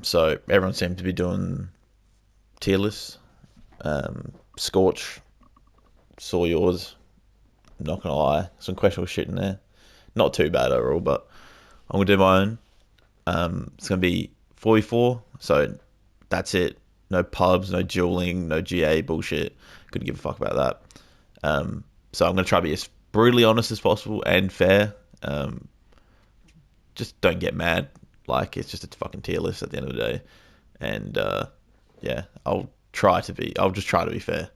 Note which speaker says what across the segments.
Speaker 1: So everyone seemed to be doing tier lists. Scorch, saw yours. Not gonna lie, some questionable shit in there. Not too bad overall, but I'm gonna do my own. It's gonna be 44. So that's it. No pubs, no dueling, no GA bullshit. Couldn't give a fuck about that. So I'm gonna try to be as brutally honest as possible and fair. Just don't get mad. Like it's just a fucking tier list at the end of the day. And yeah, I'll just try to be fair.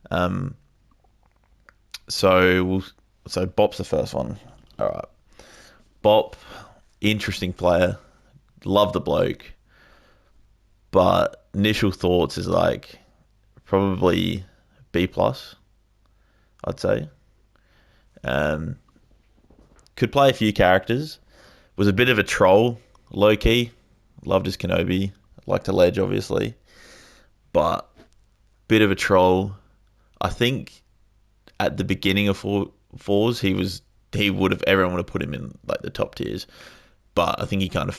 Speaker 1: Um, so Bop's the first one. All right, Bop, interesting player. Love the bloke, but initial thoughts is like probably B plus. I'd say. Um, could play a few characters. Was a bit of a troll, low key. Loved his Kenobi. Liked to ledge, obviously, but bit of a troll. I think at the beginning of fours, he would have everyone would have put him in like the top tiers, but I think he kind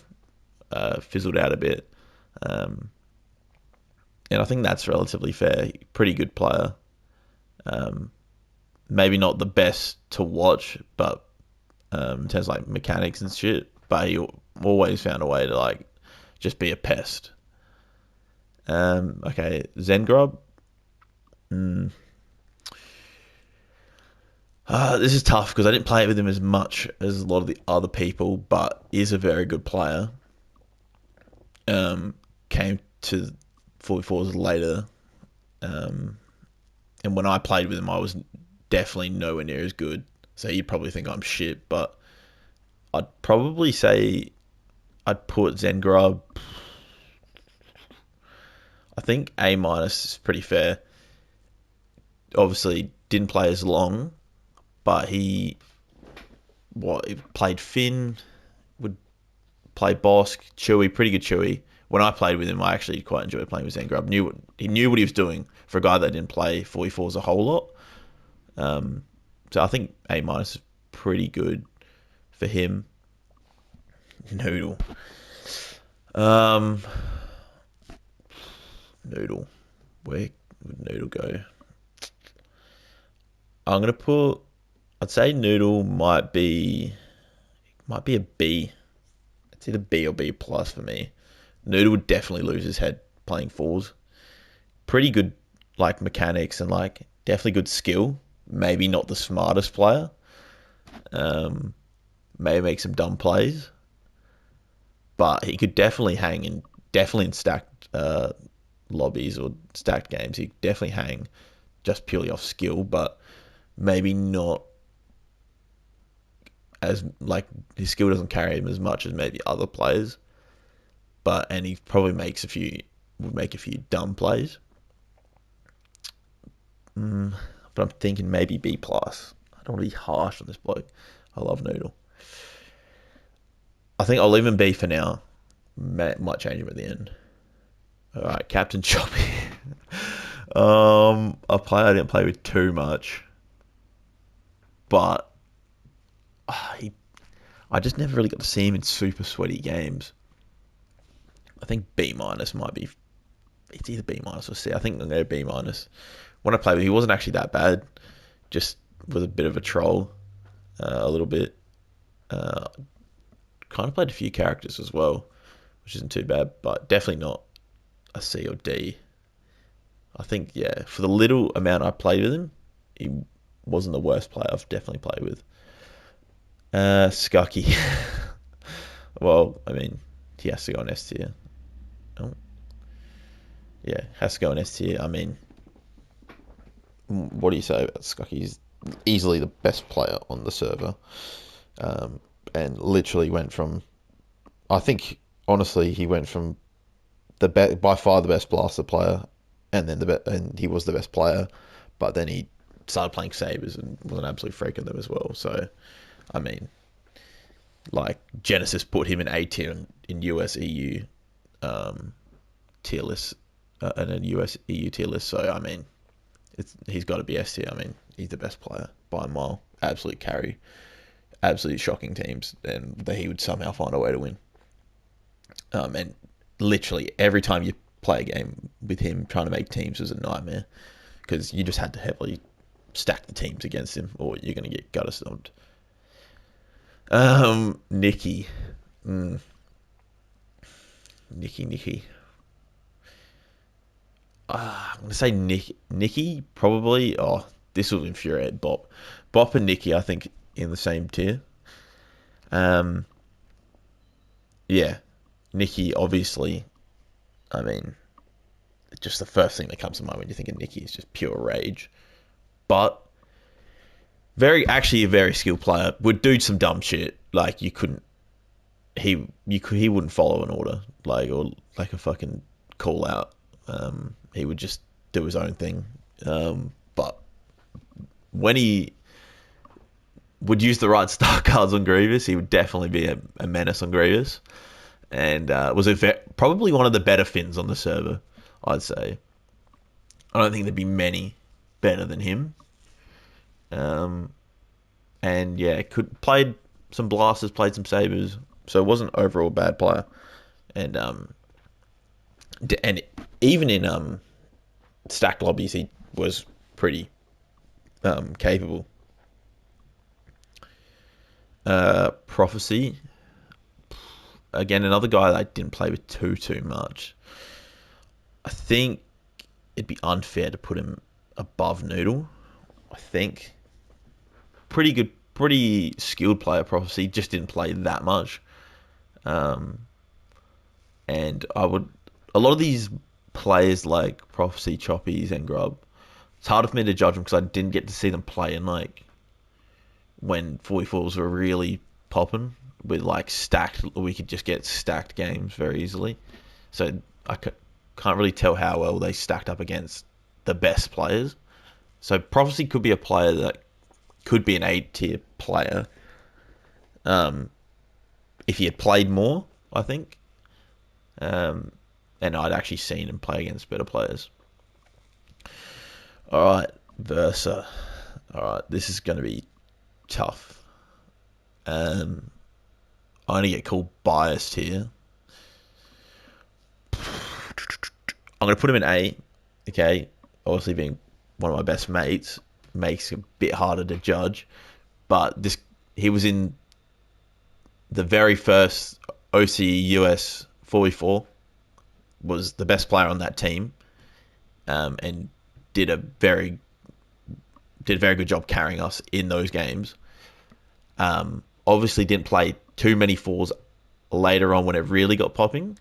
Speaker 1: of fizzled out a bit, um, and I think that's relatively fair. Pretty good player. Um, Maybe not the best to watch, but in terms of like mechanics and shit, but he always found a way to like just be a pest. Okay, Zengrub. Mm. This is tough because I didn't play it with him as much as a lot of the other people, but is a very good player. Came to 44s later, um, and when I played with him, I was definitely nowhere near as good. So you'd probably think I'm shit, but I'd probably say I'd put Zengrub. I think A minus is pretty fair. Obviously, didn't play as long, but he played Finn, would play Bosk, Chewy, pretty good Chewy. When I played with him, I actually quite enjoyed playing with Zengrub. He knew what he was doing for a guy that didn't play 44s a whole lot. So I think A minus is pretty good for him. Noodle. Um, Noodle. Where would Noodle go? I'm gonna put. I'd say Noodle might be a B. It's either B or B plus for me. Noodle would definitely lose his head playing fours. Pretty good like mechanics and like definitely good skill. Maybe not the smartest player. Um, May make some dumb plays, but he could definitely in stacked lobbies or stacked games. He could definitely hang just purely off skill, but maybe not as like his skill doesn't carry him as much as maybe other players. And he probably would make a few dumb plays. But I'm thinking maybe B plus. I don't want to be harsh on this bloke. I love Noodle. I think I'll leave him B for now. Might change him at the end. All right, Captain Choppy. A player I didn't play with too much, but he, I just never really got to see him in super sweaty games. I think B minus might be. It's either B minus or C. I think I'm going to B minus. When I played with him, he wasn't actually that bad. Just was a bit of a troll, a little bit. Uh, Kind of played a few characters as well, which isn't too bad, but definitely not a C or D. I think, yeah, for the little amount I played with him, he wasn't the worst player I've definitely played with. Skucky. Well, I mean, he has to go on S tier. Oh, yeah, has to go on S tier. I mean, what do you say about Skucky? He's easily the best player on the server, and literally went from. I think honestly, he went from by far the best blaster player, and then and he was the best player, but then he started playing sabers and was an absolute freak of them as well. So, I mean, like Genesis put him in A tier in US EU tier list and a US EU tier list. So I mean, he's got to be S tier. I mean, he's the best player by a mile. Absolute carry, absolutely shocking teams, and that he would somehow find a way to win. And literally every time you play a game with him, trying to make teams was a nightmare because you just had to heavily stack the teams against him, or you're going to get gutter stomped. Nicky. Nicky. I'm going to say Nicky, probably. Oh, this will infuriate Bop. Bop and Nicky, I think, in the same tier. Yeah. Nicky, obviously, I mean, just the first thing that comes to mind when you think of Nicky is just pure rage. But actually a very skilled player. Would do some dumb shit. Like, he wouldn't follow an order, like, or like a fucking call out. He would just do his own thing. But when he would use the right star cards on Grievous, he would definitely be a menace on Grievous. And was probably one of the better Finns on the server, I'd say. I don't think there'd be many better than him. And yeah, played some blasters, played some sabers, so it wasn't overall a bad player. And even in stacked lobbies, he was pretty capable. Prophecy, again, another guy that I didn't play with too much. I think it'd be unfair to put him above Noodle. I think pretty good, pretty skilled player. Prophecy just didn't play that much. And a lot of these players like Prophecy, Choppies, and Grub, it's hard for me to judge them because I didn't get to see them play in like when 44s were really popping with like stacked. We could just get stacked games very easily. So I can't really tell how well they stacked up against the best players. So Prophecy could be a player that could be an 8-tier player if he had played more, I think. And I'd actually seen him play against better players. All right, Versa. All right, this is going to be tough. I'm going to get called biased here. I'm going to put him in A. Okay, obviously being one of my best mates makes it a bit harder to judge. But he was in the very first OCE US 4v4, was the best player on that team, and did a very good job carrying us in those games. Obviously didn't play too many fours later on when it really got popping,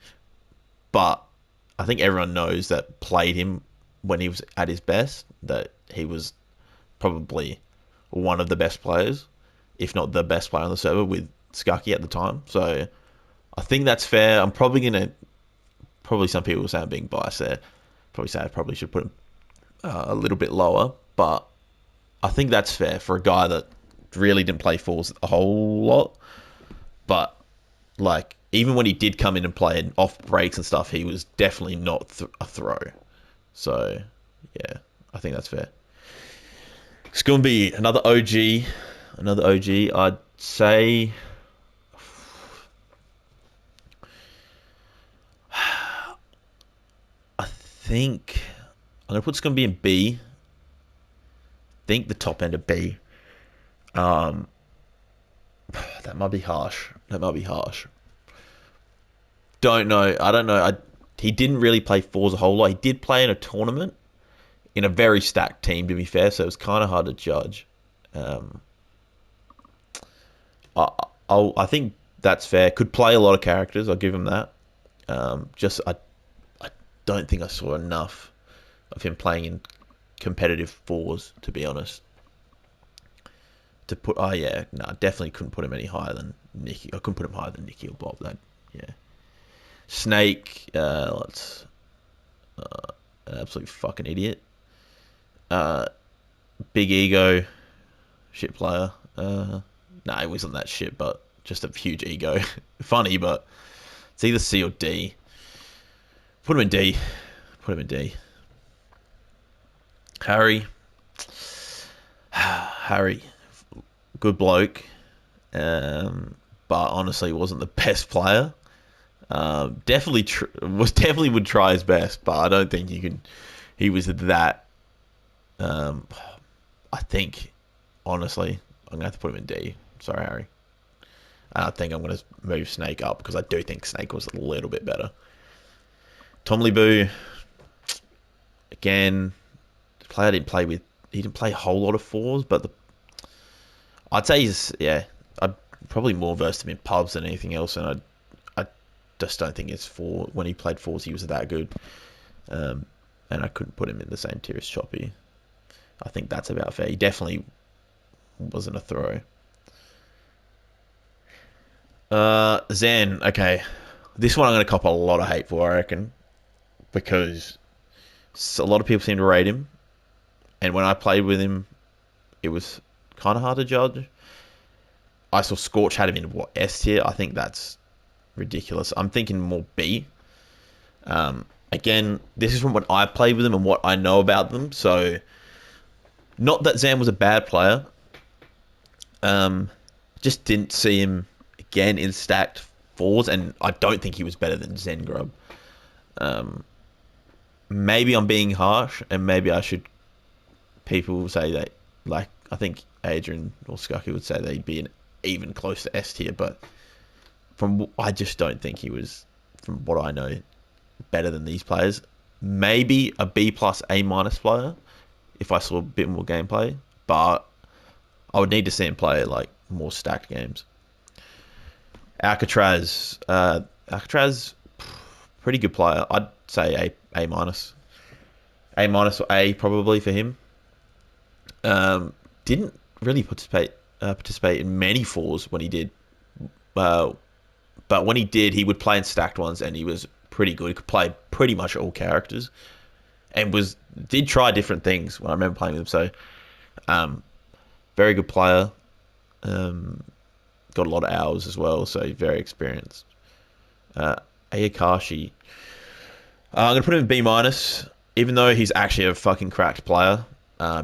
Speaker 1: but I think everyone knows that played him when he was at his best, that he was probably one of the best players, if not the best player on the server with Skucky at the time. So I think that's fair. I'm probably some people will say I'm being biased there. Probably say I probably should put him a little bit lower, but I think that's fair for a guy that really didn't play fours a whole lot. But like, even when he did come in and play and off breaks and stuff, he was definitely not a throw. So yeah, I think that's fair. It's going to be another OG. I'd say I think I'm going to put it's going to be in B. I think the top end of B. That might be harsh. Don't know. I don't know. He didn't really play fours a whole lot. He did play in a tournament in a very stacked team, to be fair, so it was kind of hard to judge. I think that's fair. Could play a lot of characters. I'll give him that. I don't think I saw enough of him playing in competitive fours, to be honest. Definitely couldn't put him any higher than Nicky. I couldn't put him higher than Nicky or Bob. Snake, an absolute fucking idiot. Big ego, shit player. He wasn't that shit, but just a huge ego. Funny, but it's either C or D. Put him in D. Harry, good bloke, but honestly wasn't the best player. Definitely would try his best, but I don't think you can. He was that. Um, I think honestly, I'm gonna have to put him in D. Sorry, Harry. I think I'm gonna move Snake up because I do think Snake was a little bit better. Tom Boo, again, the player I didn't play with. He didn't play a whole lot of fours, but I'd say I'd probably more versed him in pubs than anything else, and I just don't think it's four. When he played fours, he was that good, and I couldn't put him in the same tier as Choppy. I think that's about fair. He definitely wasn't a throw. Zen, okay. This one I'm going to cop a lot of hate for, I reckon, because a lot of people seem to rate him, and when I played with him, it was kind of hard to judge. I saw Scorch had him in S tier. I think that's ridiculous. I'm thinking more B. Again, this is from what I played with them and what I know about them. So, not that Zan was a bad player. Just didn't see him again in stacked fours, and I don't think he was better than Zen Grub. Maybe I'm being harsh, and maybe I should. People say that, like, I think Adrian or Skucky would say they'd be even close to S tier, but I just don't think he was, from what I know, better than these players. Maybe a B plus A minus player if I saw a bit more gameplay, but I would need to see him play like more stacked games. Alcatraz, pretty good player. I'd say A minus, or A probably for him. Didn't really participate in many fours when he did, but when he did, he would play in stacked ones, and he was pretty good. He could play pretty much all characters, and did try different things when I remember playing with him. So, very good player. Got a lot of hours as well, so very experienced. Ayakashi, I'm gonna put him in B minus, even though he's actually a fucking cracked player.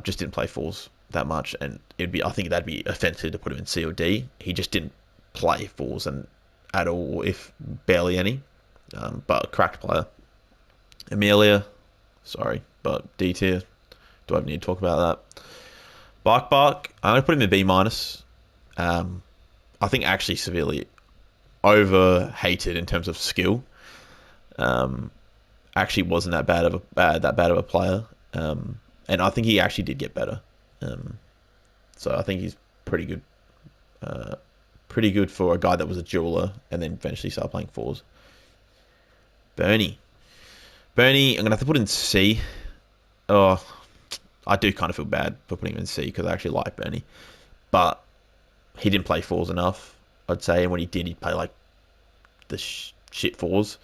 Speaker 1: Just didn't play fours that much, and I think that'd be offensive to put him in C or D. He just didn't play fours and at all, if barely any. But a cracked player. Amelia, sorry, but D tier. Do I need to talk about that? Bark, I'm gonna put him in B minus. I think actually severely over hated in terms of skill. Actually wasn't that bad of a player. And I think he actually did get better. So I think he's pretty good. Pretty good for a guy that was a jeweler and then eventually started playing fours. Bernie, I'm gonna have to put in C. Oh, I do kind of feel bad for putting him in C because I actually like Bernie, but he didn't play fours enough, I'd say. And when he did, he'd play like the shit fours,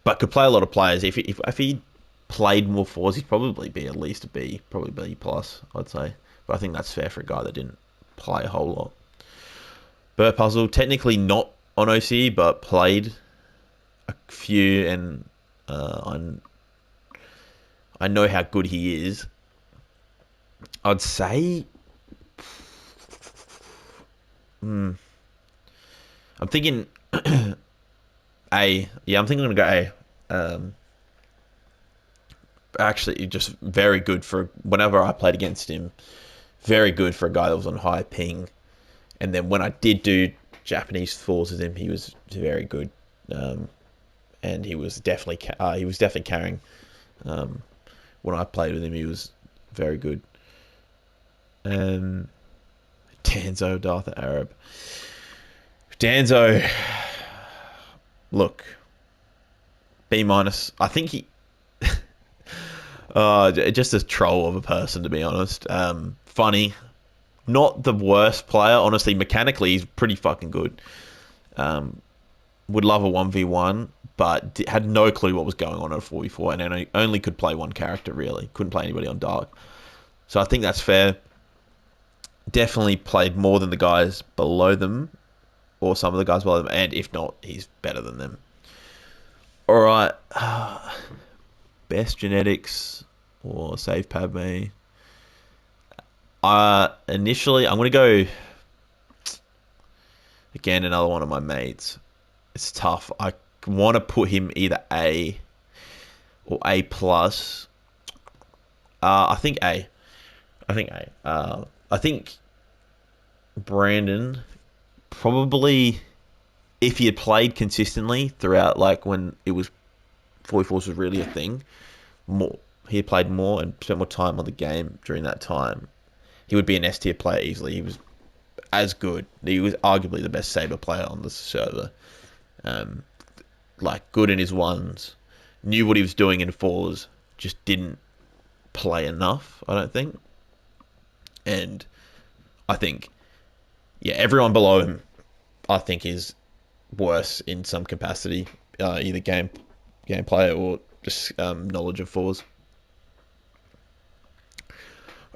Speaker 1: but could play a lot of players. If he played more fours, he'd probably be at least a B, probably B plus, I'd say. But I think that's fair for a guy that didn't play a whole lot. Burt Puzzle, technically not on OCE, but played a few, and I know how good he is. I'd say, I'm thinking A. Yeah, I'm thinking I'm gonna go A. Actually, just very good for whenever I played against him. Very good for a guy that was on high ping. And then when I did do Japanese fours with him, he was very good, and he was definitely carrying. When I played with him, he was very good. Danzo, Darth Arab. Danzo, look, B minus. I think he, just a troll of a person, to be honest. Funny. Not the worst player, honestly. Mechanically, he's pretty fucking good. Would love a 1v1, but had no clue what was going on at a 4v4, and only could play one character, really. Couldn't play anybody on Dark. So I think that's fair. Definitely played more than the guys below them, or some of the guys below them, and if not, he's better than them. Alright. Best genetics, or save Padme. Initially, I'm going to go, again, another one of my mates. It's tough. want to put him either A or A plus. I think A. I think A. I think Brandon probably, if he had played consistently throughout, like when it was 44s was really a thing, more he had played more and spent more time on the game during that time, he would be an S tier player easily. He was as good. He was arguably the best Saber player on the server. Like good in his ones, knew what he was doing in fours, just didn't play enough, I don't think. And I think, yeah, everyone below him, I think, is worse in some capacity, either gameplay or just knowledge of fours.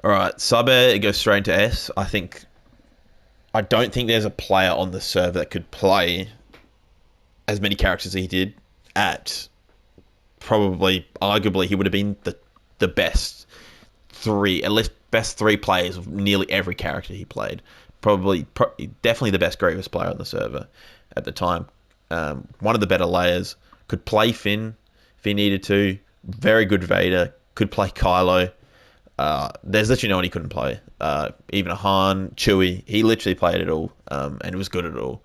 Speaker 1: All right, sub A, it goes straight into S. I don't think there's a player on the server that could play as many characters as he did at probably, arguably, he would have been the best three, at least best three players of nearly every character he played. Definitely the best Grievous player on the server at the time. One of the better layers. Could play Finn if he needed to. Very good Vader. Could play Kylo. There's literally no one he couldn't play. Even Han, Chewie, he literally played it all, and was good at it all.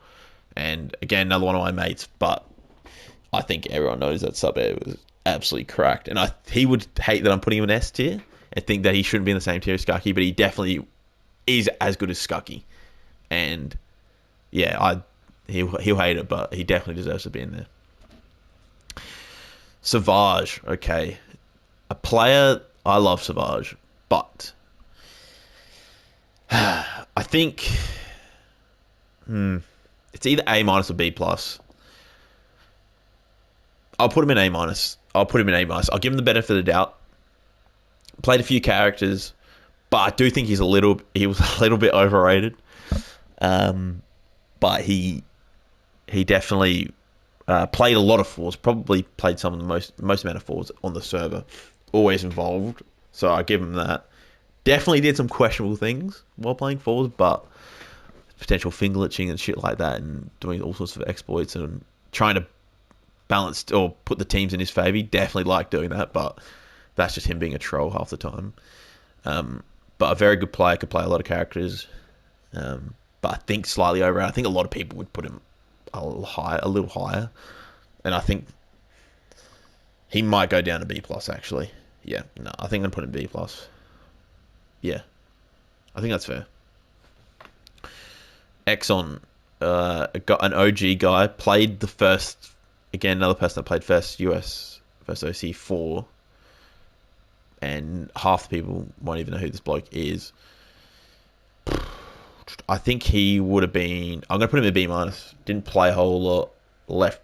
Speaker 1: And again, another one of my mates, but I think everyone knows that sub air was absolutely cracked. And he would hate that I'm putting him in S tier and think that he shouldn't be in the same tier as Skucky, but he definitely is as good as Skucky. And yeah, he'll hate it, but he definitely deserves to be in there. Savage, okay. A player, I love Savage, but I think it's either A minus or B plus. I'll put him in A minus. I'll give him the benefit of the doubt. Played a few characters, but I do think he was a little bit overrated. But he definitely played a lot of fours. Probably played some of the most amount of fours on the server. Always involved, so I give him that. Definitely did some questionable things while playing fours, but potential finger glitching and shit like that, and doing all sorts of exploits and trying to balance or put the teams in his favor. He definitely liked doing that, but that's just him being a troll half the time. But a very good player, could play a lot of characters. But I think slightly over. I think a lot of people would put him a little higher, and I think he might go down to B plus actually. Yeah, no, I think I'm gonna put him B plus. Yeah, I think that's fair. Exxon, got an OG guy, played the first, again, another person that played first US, first OCE 4, and half the people won't even know who this bloke is. I think he would have been, I'm going to put him in B minus, didn't play a whole lot, left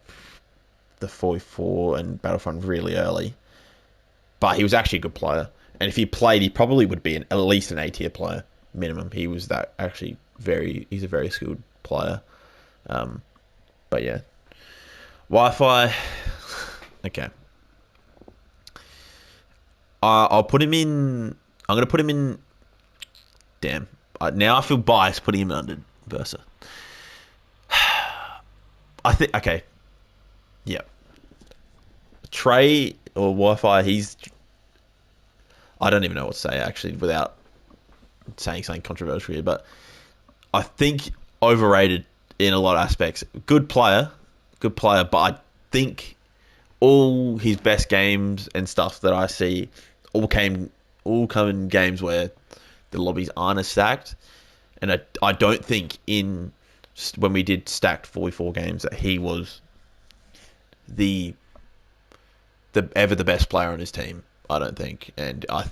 Speaker 1: the 44 and Battlefront really early, but he was actually a good player, and if he played, he probably would be at least an A tier player, minimum. He was that actually he's a very skilled player. But yeah, Wi-Fi. Okay, I'll put him in. I'm gonna put him in. Damn. Now I feel biased putting him under Versa. I think. Okay. Yeah. Trey or Wi-Fi. I don't even know what to say actually without saying something controversial here, but I think overrated in a lot of aspects. Good player, but I think all his best games and stuff that I see all come in games where the lobbies aren't as stacked, and I don't think when we did stacked 44 games that he was the best player on his team. I don't think, and I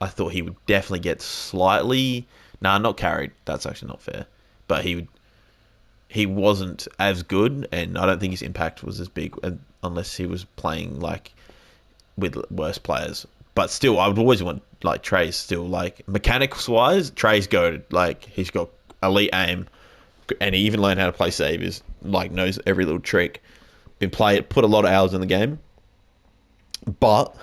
Speaker 1: thought he would definitely get slightly. Nah, not carried. That's actually not fair. But he wasn't as good, and I don't think his impact was as big unless he was playing like with worse players. But still, I would always want like Trey's still like mechanics wise. Trey's goated. Like he's got elite aim, and he even learned how to play sabers. Like knows every little trick. Put a lot of hours in the game, but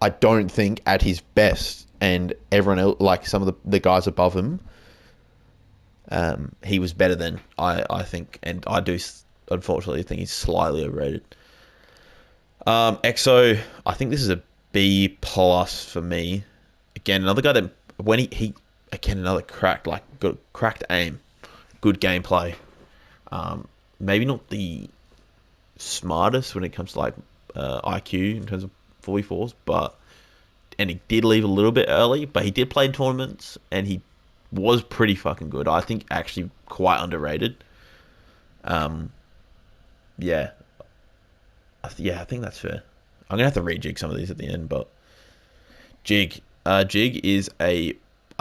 Speaker 1: I don't think at his best, and everyone else, like some of the guys above him, he was better than I think, and I do unfortunately think he's slightly overrated. EXO, I think this is a B plus for me. Again, another guy that when he again another cracked like good cracked aim, good gameplay. Maybe not the smartest when it comes to like IQ in terms of 44s, but and he did leave a little bit early, but he did play in tournaments and he was pretty fucking good. I think actually quite underrated. Um, yeah, I think that's fair. I'm gonna have to rejig some of these at the end, but Jig is I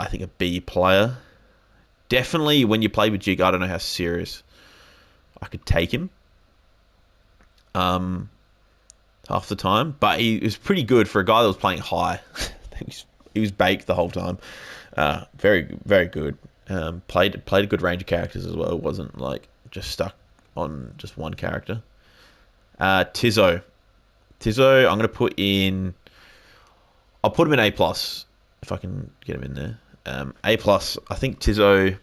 Speaker 1: think a B player. Definitely when you play with Jig, I don't know how serious I could take him. Um, half the time, but he was pretty good for a guy that was playing high. he was baked the whole time. Very very good. Played a good range of characters as well. It wasn't like just stuck on just one character. Tizzo, I'm gonna put in. I'll put him in A plus if I can get him in there. A plus. I think Tizzo,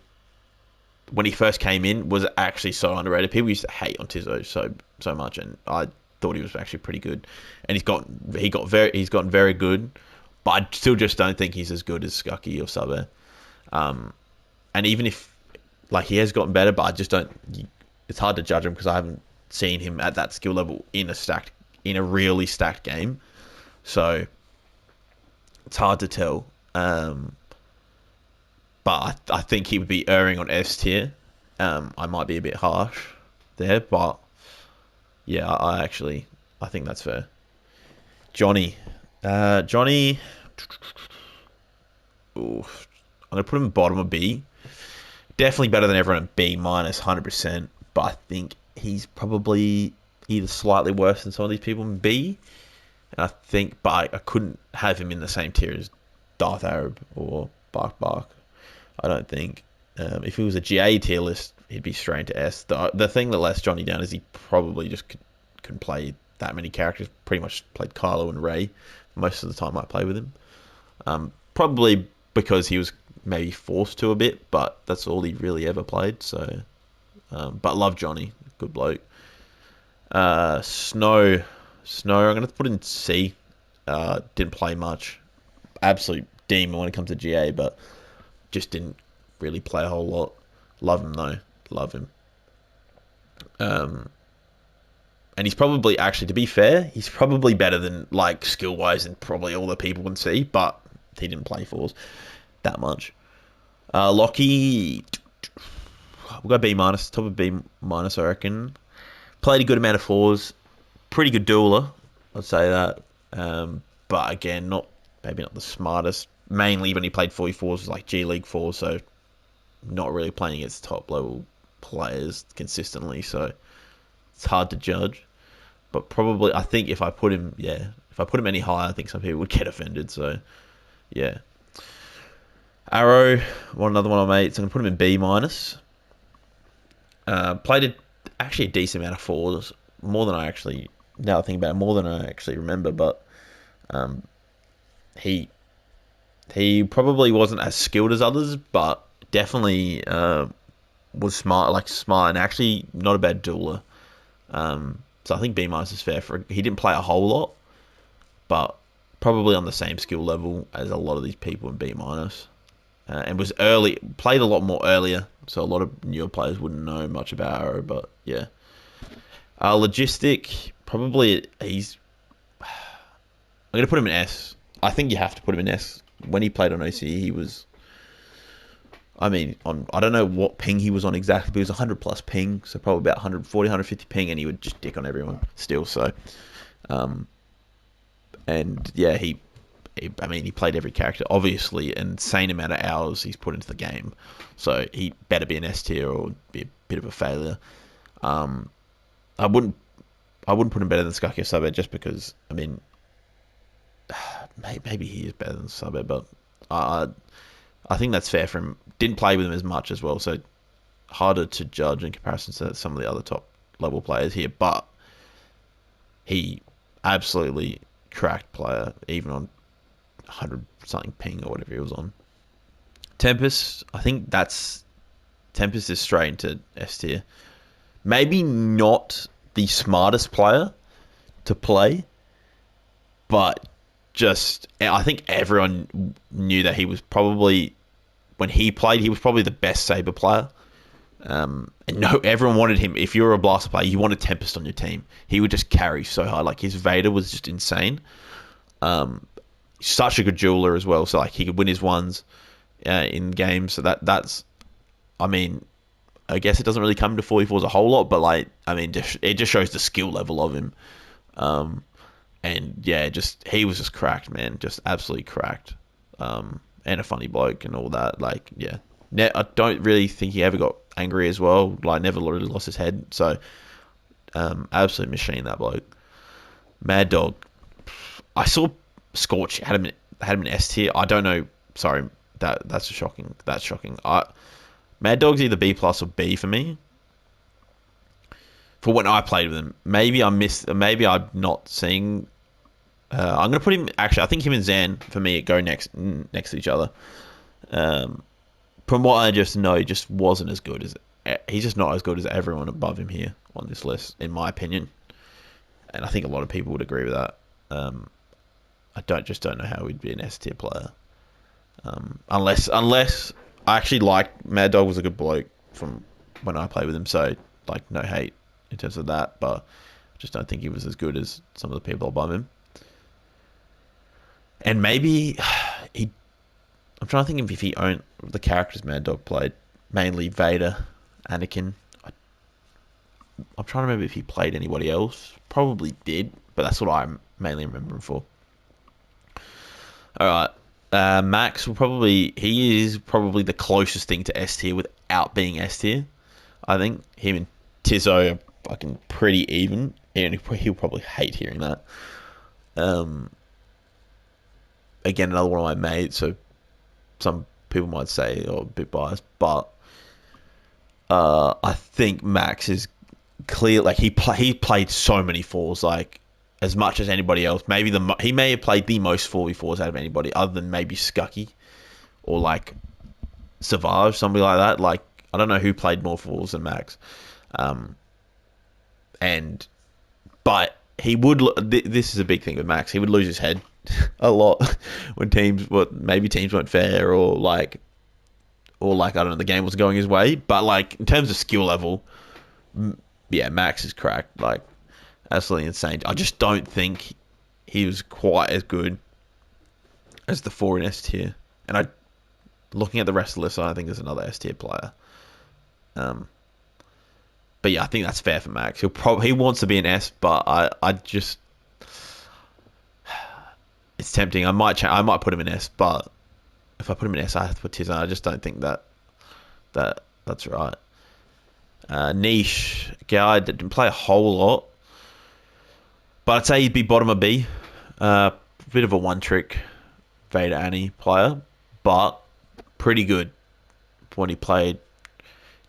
Speaker 1: when he first came in, was actually so underrated. People used to hate on Tizzo so much, and I thought he was actually pretty good. And he's gotten very good, but I still just don't think he's as good as Skucky or Sube. And even if like he has gotten better, but I just don't. It's hard to judge him because I haven't seen him at that skill level in a really stacked game. So it's hard to tell. But I think he would be erring on S tier. I might be a bit harsh there, but yeah, I think that's fair. Johnny, oof, I'm gonna put him bottom of B. Definitely better than everyone at B minus 100%. But I think he's probably either slightly worse than some of these people in B. And I think, but I couldn't have him in the same tier as Darth Arab or Bark. I don't think. If he was a GA tier list, he'd be straight to S. The thing that lets Johnny down is he probably just couldn't play that many characters. Pretty much played Kylo and Rey most of the time I play with him. Probably because he was maybe forced to a bit, but that's all he really ever played. So, but love Johnny, good bloke. Snow, I'm gonna put in C. Didn't play much. Absolute demon when it comes to GA, but just didn't really play a whole lot. Love him though. Love him. And he's probably actually, to be fair, he's probably better than like skill wise than probably all the people in C, but he didn't play fours that much. Lockie, we'll go B minus, top of B minus, I reckon. Played a good amount of fours, pretty good dueler, I'd say that. But again, maybe not the smartest. Mainly when he played 44s was like G League 4, so not really playing against top level players consistently, so it's hard to judge. But probably, I think if I put him any higher, I think some people would get offended. So, yeah. Arrow, another one of my mates. I'm gonna put him in B minus. Played actually a decent amount of fours, more than I actually now I think about it, more than I actually remember. But he probably wasn't as skilled as others, but definitely was smart and actually not a bad dueler. So I think B minus is fair for. He didn't play a whole lot, but probably on the same skill level as a lot of these people in B minus. And was played a lot more earlier, so a lot of newer players wouldn't know much about Arrow, but yeah. Logistic, probably I'm going to put him in S. I think you have to put him in S. When he played on OCE, he was, I don't know what ping he was on exactly, but he was 100 plus ping, so probably about 140, 150 ping, and he would just dick on everyone still, so. And yeah, he played every character, obviously, an insane amount of hours he's put into the game. So he better be an S tier or be a bit of a failure. I wouldn't put him better than Skucky or Sube just because, maybe he is better than Sube, but I think that's fair for him. Didn't play with him as much as well, so harder to judge in comparison to some of the other top level players here, but he absolutely cracked player, even on 100 something ping or whatever he was on. Tempest, I think Tempest is straight into S tier. Maybe not the smartest player to play, but just I think everyone knew that he was probably, when he played, he was probably the best Saber player. And no, everyone wanted him. If you were a Blaster player, you wanted Tempest on your team. He would just carry so hard. Like, his Vader was just insane. Such a good jeweler as well. So, like, he could win his ones in games. So that's, I mean, I guess it doesn't really come to 44s a whole lot, but, like, I mean, it just shows the skill level of him. And yeah, he was just cracked, man. Just absolutely cracked. And a funny bloke and all that. Like, yeah. I don't really think he ever got angry as well. Like, never really lost his head. So, absolute machine, that bloke. Mad Dog. I saw Scorch had him in S tier. I don't know. Sorry, that's shocking. That's shocking. Mad Dog's either B plus or B for me. For when I played with him, maybe I'm not seeing. I'm gonna put him. Actually, I think him and Zan for me go next to each other. From what I just know, he just wasn't as good as. He's just not as good as everyone above him here on this list, in my opinion. And I think a lot of people would agree with that. I don't know how he'd be an S tier player. Unless I actually like Mad Dog was a good bloke from when I played with him, so like no hate in terms of that, but I just don't think he was as good as some of the people above him. And maybe I'm trying to think if he owned the characters Mad Dog played, mainly Vader, Anakin. I'm trying to remember if he played anybody else. Probably did, but that's what I mainly remember him for. All right, Max he is probably the closest thing to S tier without being S tier. I think him and Tizzo are fucking pretty even, and he'll probably hate hearing that. Again, another one of my mates, so some people might say, a bit biased, but I think Max is clear. Like, he played so many fours, like as much as anybody else. Maybe he may have played the most 4v4s out of anybody, other than maybe Scucky or like Savage, somebody like that. Like, I don't know who played more fours than Max. But he would. This is a big thing with Max. He would lose his head a lot when teams weren't fair, or like I don't know, the game was going his way. But like, in terms of skill level, yeah, Max is cracked. Like, absolutely insane. I just don't think he was quite as good as the 4 in S tier. And looking at the rest of the list, I don't think there's another S tier player. But yeah, I think that's fair for Max. He wants to be an S, but I just, it's tempting. I might put him in S, but if I put him in S, I have to put Tiz on. I just don't think that's right. Niche guy that didn't play a whole lot, but I'd say he'd be bottom of B. Bit of a one-trick Vader Annie player, but pretty good when he played.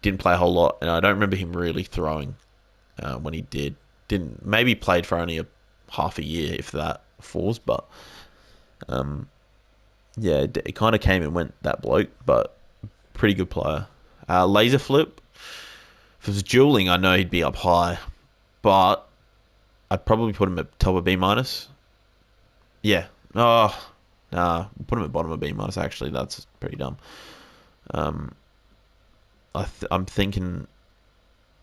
Speaker 1: Didn't play a whole lot, and I don't remember him really throwing when he did. Maybe played for only half a year, if that, fours, but yeah, it kind of came and went, that bloke, but pretty good player. Laser Flip, if it was dueling, I know he'd be up high, but I'd probably put him at top of B minus. Yeah. Oh, nah, put him at bottom of B minus. Actually, that's pretty dumb. I'm thinking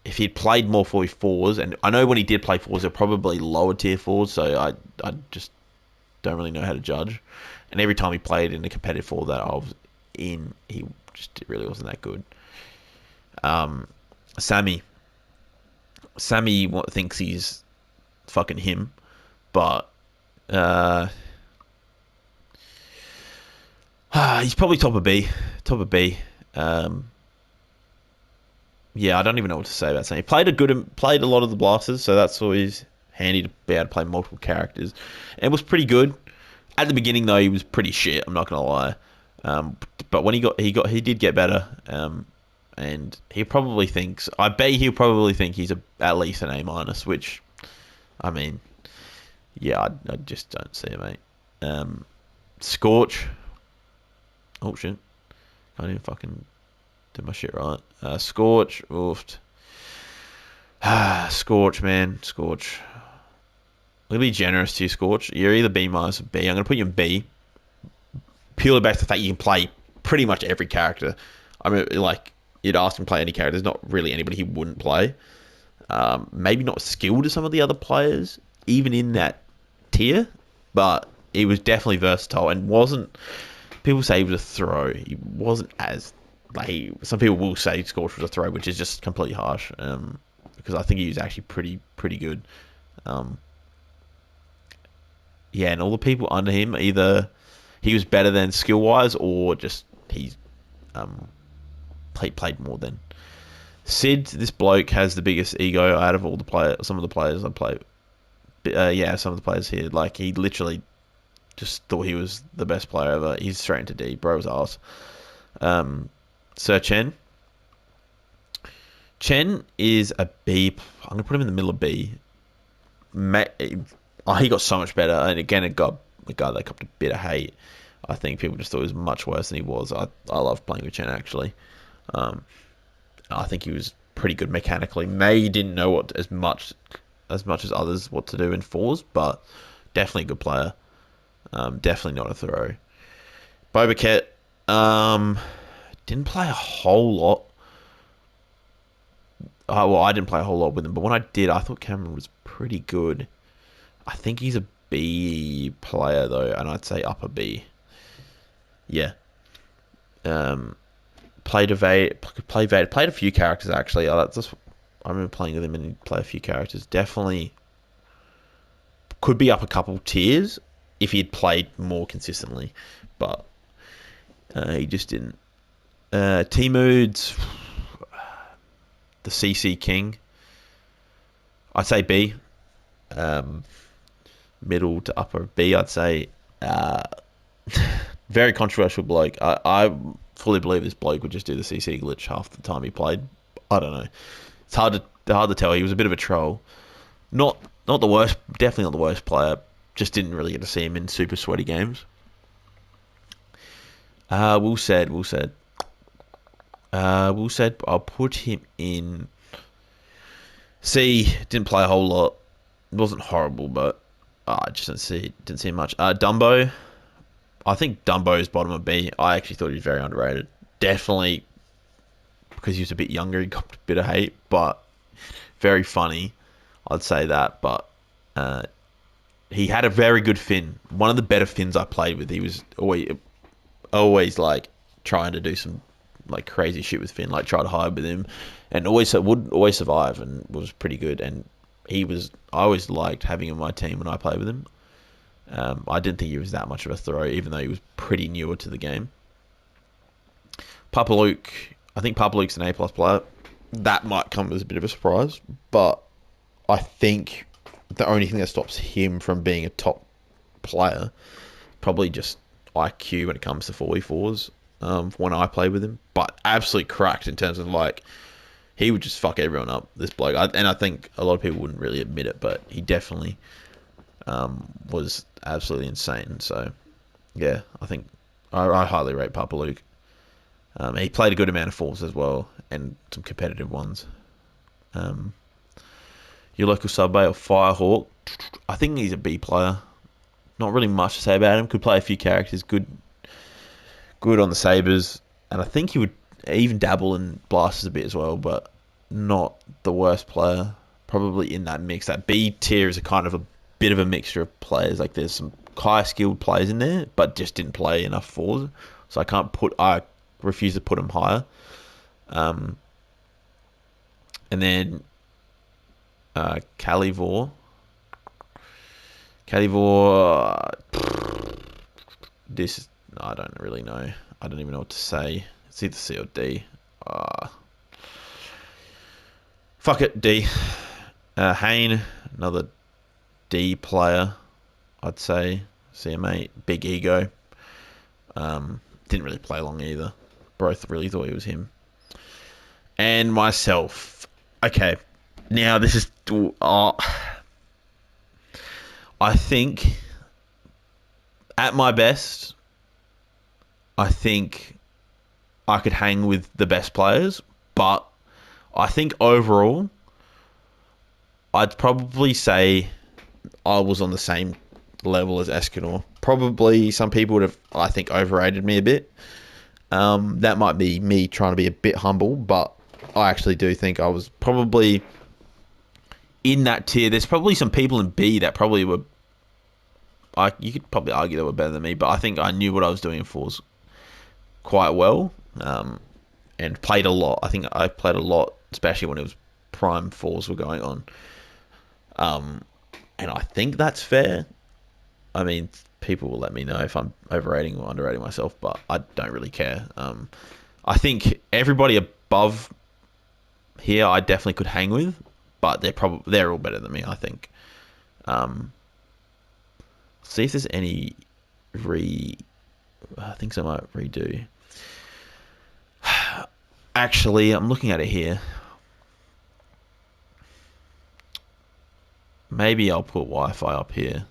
Speaker 1: if he'd played more 4v4s, and I know when he did play 4s, they're probably lower tier 4s, so I just don't really know how to judge. And every time he played in a competitive 4 that I was in, he just really wasn't that good. Sammy thinks he's fucking him, but he's probably top of B. Yeah, I don't even know what to say about Sammy. Played a lot of the blasters, so that's always handy to be able to play multiple characters. And was pretty good. At the beginning though, he was pretty shit, I'm not gonna lie. But when he did get better. And he probably thinks, I bet he'll probably think he's at least an A minus, which, I mean, yeah, I just don't see it, mate. Scorch. Oh shit, can't even fucking do my shit right. Scorch, oofed. Scorch, man, Scorch. going to be generous to you, Scorch. You're either B minus or B. I'm going to put you in B, purely based on the fact you can play pretty much every character. I mean, like, you'd ask him to play any character. There's not really anybody he wouldn't play. Maybe not skilled as some of the other players, even in that tier, but he was definitely versatile and wasn't. People say he was a throw. He wasn't as like some people will say Scorch was a throw, which is just completely harsh. Because I think he was actually pretty good. Yeah, and all the people under him, either he was better than skill wise, or just he's played more than. Sid, this bloke has the biggest ego out of all the players. Some of the players I play, yeah, some of the players here. Like he literally just thought he was the best player ever. He's straight into D. Bro was arse. Sir Chen. Chen is a B. I'm gonna put him in the middle of B. He got so much better, and again, it got the guy that copped a bit of hate. I think people just thought he was much worse than he was. I love playing with Chen actually. I think he was pretty good mechanically. May didn't know what as much as others what to do in fours, but definitely a good player. Definitely not a throw. Boba didn't play a whole lot. Well, I didn't play a whole lot with him, but when I did, I thought Cameron was pretty good. I think he's a B player though, and I'd say upper B. Yeah. Played a few characters actually. I remember playing with him and he'd play a few characters. Definitely could be up a couple tiers if he'd played more consistently, but he just didn't. T-Moods, the CC King. I'd say B. Middle to upper B, I'd say. Very controversial bloke. I fully believe this bloke would just do the CC glitch half the time he played. I don't know. It's hard to tell. He was a bit of a troll. Not the worst. Definitely not the worst player. Just didn't really get to see him in super sweaty games. Will said. I'll put him in C. Didn't play a whole lot. It wasn't horrible, but I just didn't see much. Dumbo. I think Dumbo's bottom of B. I actually thought he was very underrated. Definitely because he was a bit younger, he got a bit of hate, but very funny. I'd say that. But he had a very good Finn. One of the better Finns I played with. He was always like trying to do some like crazy shit with Finn, like try to hide with him, and would always survive and was pretty good. And I always liked having him on my team when I played with him. I didn't think he was that much of a throw, even though he was pretty newer to the game. Papa Luke, I think Papa Luke's an A+ player. That might come as a bit of a surprise, but I think the only thing that stops him from being a top player, probably just IQ when it comes to 4v4s, when I play with him. But absolutely cracked in terms of like, he would just fuck everyone up, this bloke. And I think a lot of people wouldn't really admit it, but he definitely was absolutely insane. So, yeah, I think I highly rate Papa Luke. He played a good amount of fours as well, and some competitive ones. Your local Subway or Firehawk, I think he's a B player. Not really much to say about him. Could play a few characters. Good on the sabers, and I think he would even dabble in blasters a bit as well, but not the worst player. Probably in that mix. That B tier is a kind of a bit of a mixture of players. Like there's some high skilled players in there, but just didn't play enough fours, so I refuse to put him higher. And then Calivore, this I don't really know. I don't even know what to say. It's either C or D. Fuck it, D. Hayne, another D player, I'd say. CMA, big ego. Didn't really play long either. Both really thought he was him. And myself. Okay, now this is... I think, at my best, I think I could hang with the best players, but I think overall, I'd probably say I was on the same level as Escanor. Probably some people would have, I think, overrated me a bit. That might be me trying to be a bit humble, but I actually do think I was probably in that tier. There's probably some people in B that probably were. You could probably argue they were better than me, but I think I knew what I was doing in fours quite well, and played a lot. I think I played a lot, especially when it was prime fours were going on. And I think that's fair. I mean, people will let me know if I'm overrating or underrating myself, but I don't really care. I think everybody above here I definitely could hang with, but they're all better than me, I think. See if there's any things I might redo. Actually, I'm looking at it here. Maybe I'll put Wi-Fi up here.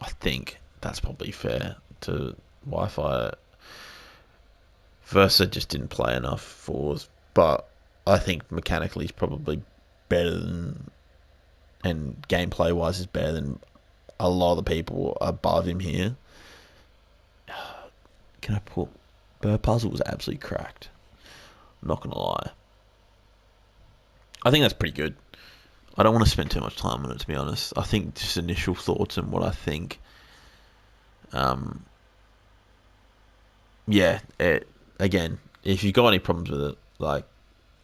Speaker 1: I think that's probably fair to Wi-Fi. Versa just didn't play enough fours, but I think mechanically he's probably better than, and gameplay wise is better than a lot of the people above him here. Can I put Bird Puzzle was absolutely cracked. I'm not gonna lie. I think that's pretty good. I don't want to spend too much time on it, to be honest. I think just initial thoughts and what I think. Yeah. Again, if you've got any problems with it, like,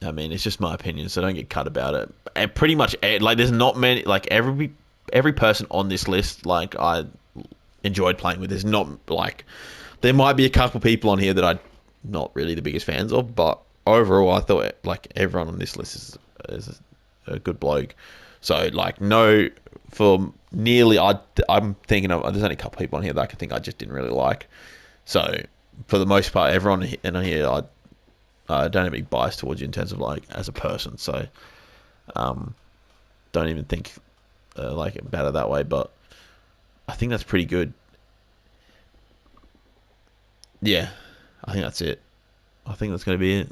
Speaker 1: I mean, it's just my opinion, so don't get cut about it. And pretty much, like, there's not many, like, every person on this list, like, I enjoyed playing with. There's not, like, there might be a couple people on here that I'm not really the biggest fans of, but overall, I thought, like, everyone on this list is a good bloke. So, like, no, for nearly, I'm thinking of, there's only a couple people on here that I can think I just didn't really like. So, for the most part, everyone in here, I don't have any bias towards you in terms of, like, as a person. So, don't even think like about it that way. But I think that's pretty good. Yeah, I think that's it. I think that's going to be it.